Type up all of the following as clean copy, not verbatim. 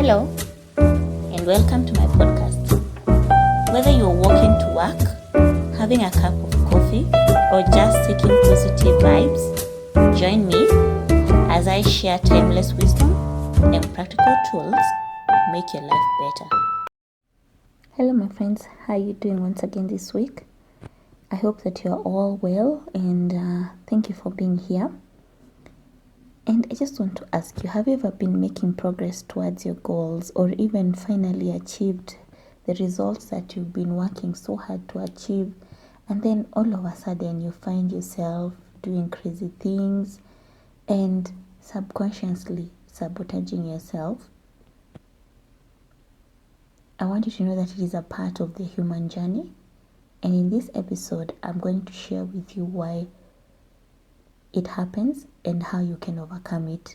Hello, and welcome to my podcast. Whether you're walking to work, having a cup of coffee, or just seeking positive vibes, join me as I share timeless wisdom and practical tools to make your life better. Hello, my friends. How are you doing once again this week? I hope that you're all well, and thank you for being here. And I just want to ask you, have you ever been making progress towards your goals or even finally achieved the results that you've been working so hard to achieve, and then all of a sudden you find yourself doing crazy things and subconsciously sabotaging yourself? I want you to know that it is a part of the human journey, and in this episode I'm going to share with you why it happens and how you can overcome it.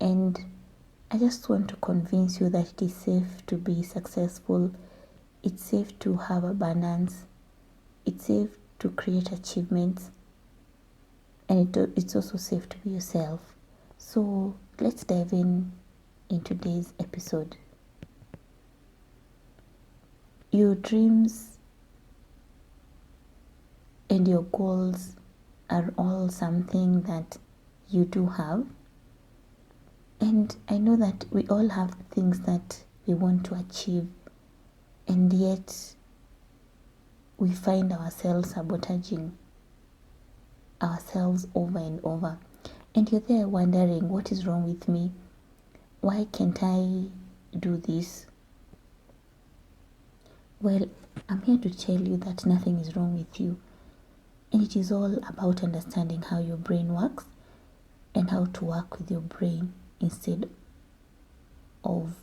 And I just want to convince you that it is safe to be successful, it's safe to have abundance, it's safe to create achievements, and it's also safe to be yourself. So let's dive in today's episode. Your dreams and your goals are all something that you do have, and I know that we all have things that we want to achieve, and yet we find ourselves sabotaging ourselves over and over. And you're there wondering, what is wrong with me? Why can't I do this? Well, I'm here to tell you that nothing is wrong with you. And it is all about understanding how your brain works and how to work with your brain instead of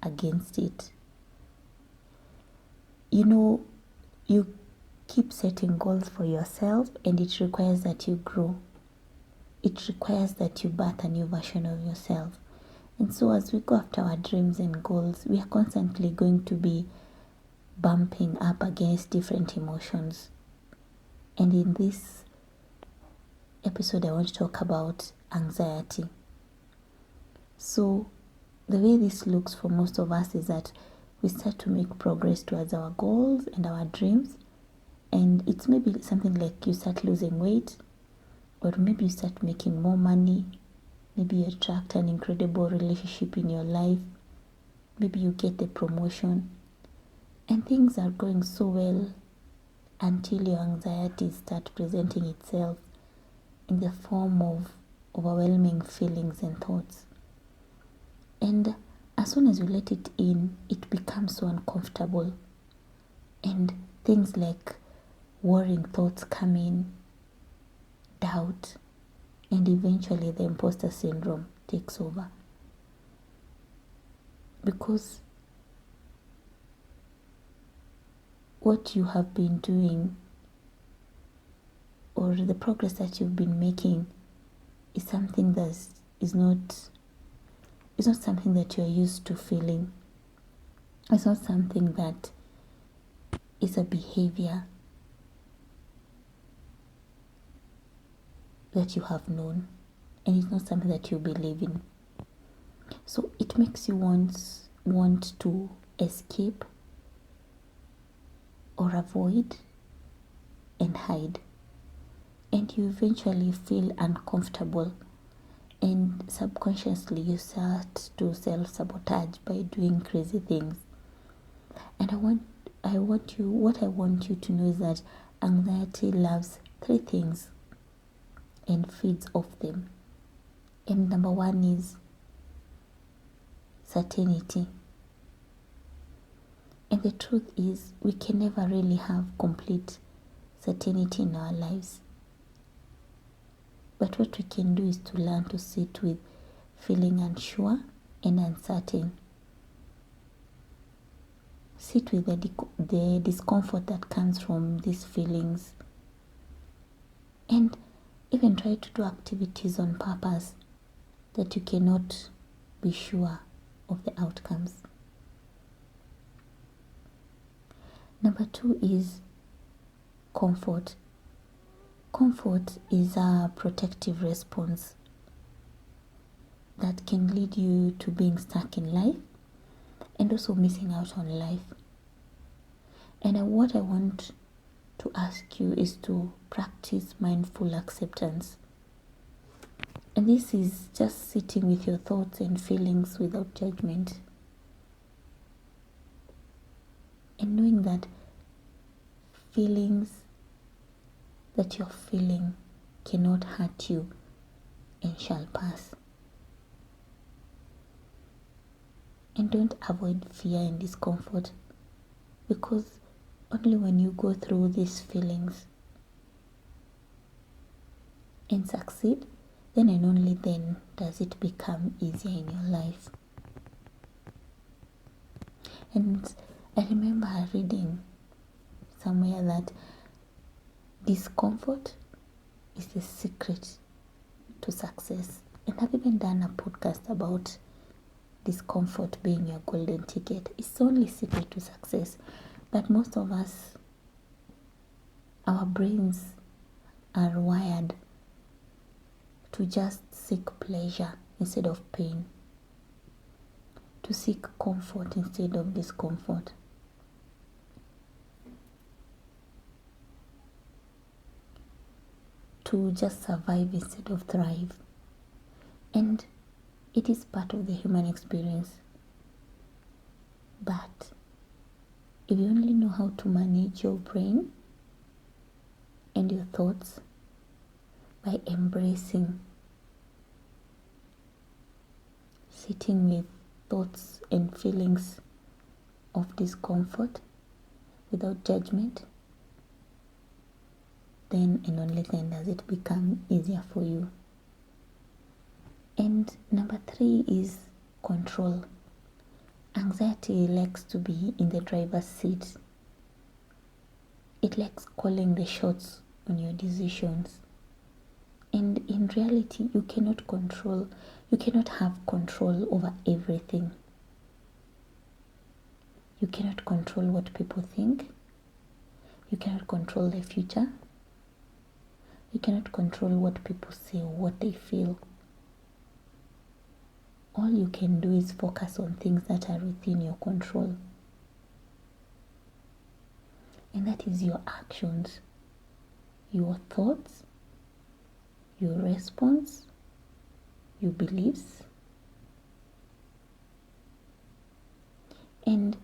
against it. You keep setting goals for yourself, and it requires that you grow. It requires that you birth a new version of yourself. And so as we go after our dreams and goals, we are constantly going to be bumping up against different emotions. And in this episode, I want to talk about anxiety. So the way this looks for most of us is that we start to make progress towards our goals and our dreams. And it's maybe something like you start losing weight, or maybe you start making more money. Maybe you attract an incredible relationship in your life. Maybe you get the promotion. And things are going so well until your anxiety starts presenting itself in the form of overwhelming feelings and thoughts. And as soon as you let it in, it becomes so uncomfortable. And things like worrying thoughts come in, doubt, and eventually the imposter syndrome takes over. Because what you have been doing, or the progress that you've been making, is something that is not something that you're used to feeling. It's not something that is a behavior that you have known, and it's not something that you believe in. So it makes you want to escape or avoid and hide, and you eventually feel uncomfortable, and subconsciously you start to self-sabotage by doing crazy things. And what I want you to know is that anxiety loves three things and feeds off them. And number one is certainty. And the truth is, we can never really have complete certainty in our lives. But what we can do is to learn to sit with feeling unsure and uncertain. Sit with the discomfort that comes from these feelings. And even try to do activities on purpose that you cannot be sure of the outcomes. Number two is comfort. Comfort is a protective response. that can lead you to being stuck in life and also missing out on life. And what I want to ask you is to practice mindful acceptance. And this is just sitting with your thoughts and feelings without judgment. And knowing that feelings that you're feeling cannot hurt you and shall pass. And don't avoid fear and discomfort, because only when you go through these feelings and succeed, then and only then does it become easier in your life. And I remember reading somewhere that discomfort is the secret to success. And I've even done a podcast about discomfort being your golden ticket. It's the only secret to success. But most of us, our brains are wired to just seek pleasure instead of pain, to seek comfort instead of discomfort. To just survive instead of thrive. And it is part of the human experience. But if you only know how to manage your brain and your thoughts by embracing, sitting with thoughts and feelings of discomfort without judgment, then and only then does it become easier for you. And number 3 is control. Anxiety likes to be in the driver's seat. It likes calling the shots on your decisions. And in reality, you cannot have control over everything. You cannot control what people think. You cannot control the future. You cannot control what people say or what they feel. All you can do is focus on things that are within your control. And that is your actions, your thoughts, your response, your beliefs. And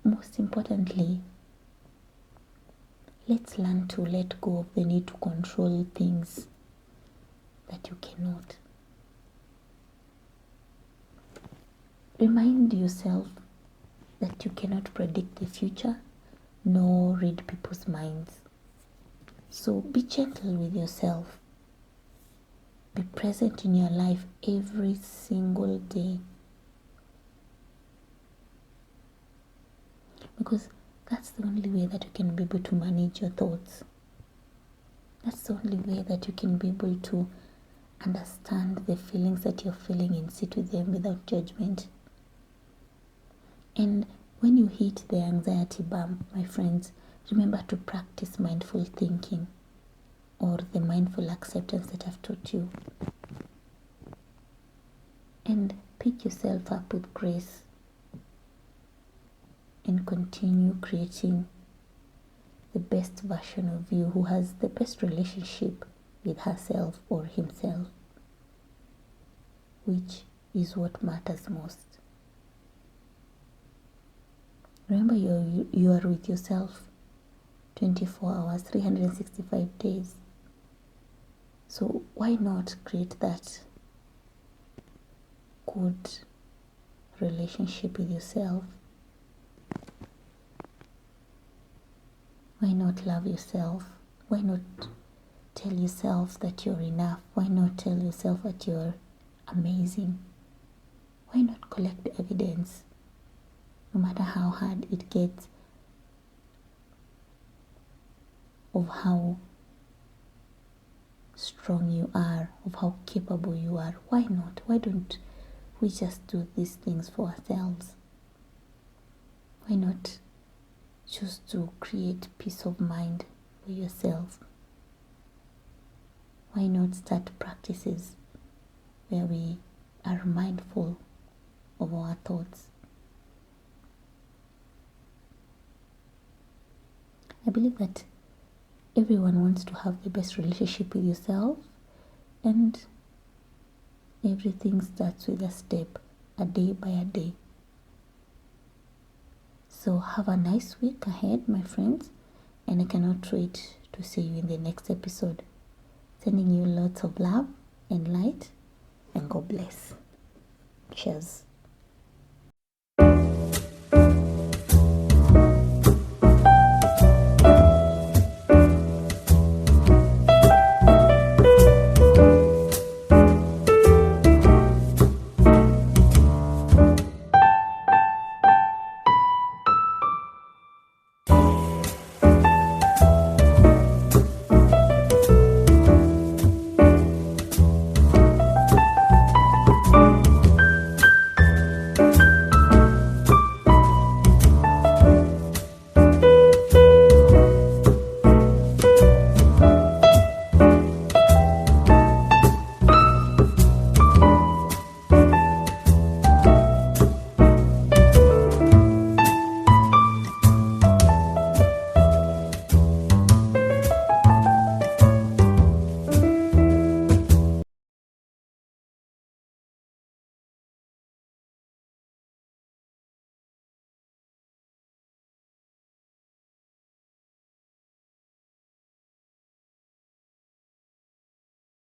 most importantly, let's learn to let go of the need to control things that you cannot. Remind yourself that you cannot predict the future nor read people's minds. So be gentle with yourself. Be present in your life every single day. Because that's the only way that you can be able to manage your thoughts. That's the only way that you can be able to understand the feelings that you're feeling and sit with them without judgment. And when you hit the anxiety bump, my friends, remember to practice mindful thinking or the mindful acceptance that I've taught you. And pick yourself up with grace and continue creating the best version of you who has the best relationship with herself or himself, which is what matters most. Remember, you are with yourself 24 hours, 365 days. So why not create that good relationship with yourself? Why not love yourself? Why not tell yourself that you're enough? Why not tell yourself that you're amazing? Why not collect evidence? No matter how hard it gets, of how strong you are, of how capable you are. Why not? Why don't we just do these things for ourselves? Why not choose to create peace of mind for yourself? Why not start practices where we are mindful of our thoughts. I believe that everyone wants to have the best relationship with yourself, and everything starts with a step, a day by a day. So have a nice week ahead, my friends, and I cannot wait to see you in the next episode. Sending you lots of love and light, and God bless. Cheers.